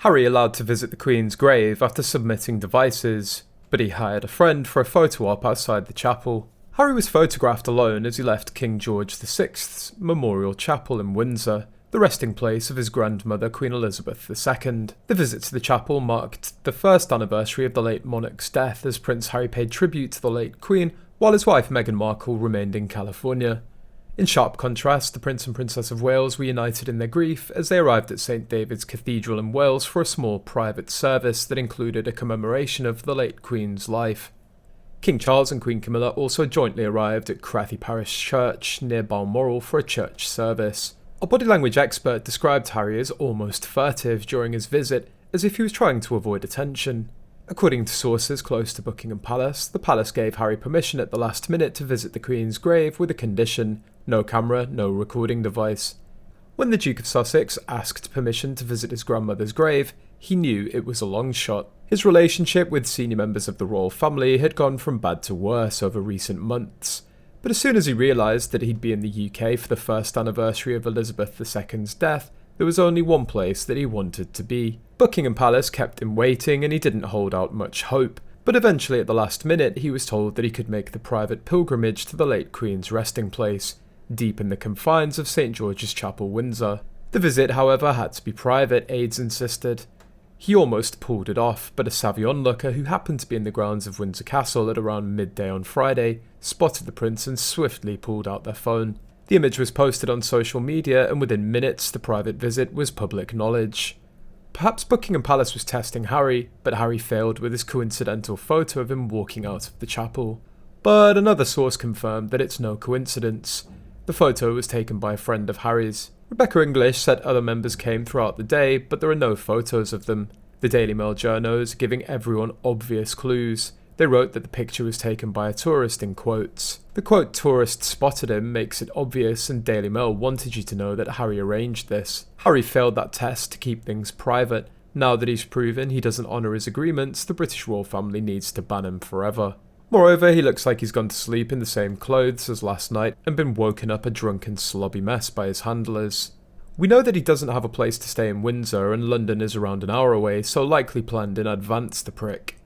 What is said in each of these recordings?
Harry allowed to visit the Queen's grave after submitting devices, but he hired a friend for a photo op outside the chapel. Harry was photographed alone as he left King George VI's Memorial Chapel in Windsor, the resting place of his grandmother Queen Elizabeth II. The visit to the chapel marked the first anniversary of the late monarch's death as Prince Harry paid tribute to the late Queen while his wife Meghan Markle remained in California. In sharp contrast, the Prince and Princess of Wales were united in their grief as they arrived at St Davids Cathedral in Wales for a small private service that included a commemoration of the late Queen's life. King Charles and Queen Camilla also jointly arrived at Crathy Parish Church near Balmoral for a church service. A body language expert described Harry as almost furtive during his visit, as if he was trying to avoid attention. According to sources close to Buckingham Palace, the palace gave Harry permission at the last minute to visit the Queen's grave with a condition: no camera, no recording device. When the Duke of Sussex asked permission to visit his grandmother's grave, he knew it was a long shot. His relationship with senior members of the royal family had gone from bad to worse over recent months. But as soon as he realised that he'd be in the UK for the first anniversary of Elizabeth II's death, there was only one place that he wanted to be. Buckingham Palace kept him waiting and he didn't hold out much hope, but eventually at the last minute he was told that he could make the private pilgrimage to the late Queen's resting place, deep in the confines of St George's Chapel, Windsor. The visit, however, had to be private, aides insisted. He almost pulled it off, but a savvy onlooker who happened to be in the grounds of Windsor Castle at around midday on Friday spotted the prince and swiftly pulled out their phone. The image was posted on social media, and within minutes the private visit was public knowledge. Perhaps Buckingham Palace was testing Harry, but Harry failed with his coincidental photo of him walking out of the chapel. But another source confirmed that it's no coincidence. The photo was taken by a friend of Harry's. Rebecca English said other members came throughout the day, but there are no photos of them. The Daily Mail journos giving everyone obvious clues. They wrote that the picture was taken by a tourist in quotes. The quote "tourist spotted him" makes it obvious, and Daily Mail wanted you to know that Harry arranged this. Harry failed that test to keep things private. Now that he's proven he doesn't honour his agreements, the British royal family needs to ban him forever. Moreover, he looks like he's gone to sleep in the same clothes as last night and been woken up a drunken slobby mess by his handlers. We know that he doesn't have a place to stay in Windsor, and London is around an hour away, so likely planned in advance, the prick.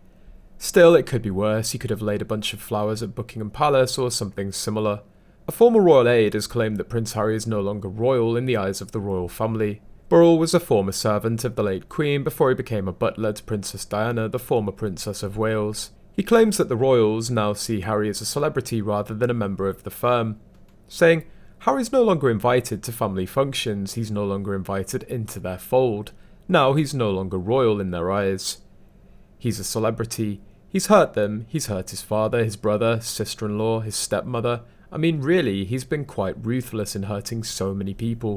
Still, it could be worse. He could have laid a bunch of flowers at Buckingham Palace or something similar. A former royal aide has claimed that Prince Harry is no longer royal in the eyes of the royal family. Burrell was a former servant of the late Queen before he became a butler to Princess Diana, the former Princess of Wales. He claims that the royals now see Harry as a celebrity rather than a member of the firm, saying, "Harry's no longer invited to family functions, he's no longer invited into their fold. Now he's no longer royal in their eyes. He's a celebrity. He's hurt them. He's hurt his father, his brother, sister-in-law, his stepmother. I mean, really, he's been quite ruthless in hurting so many people."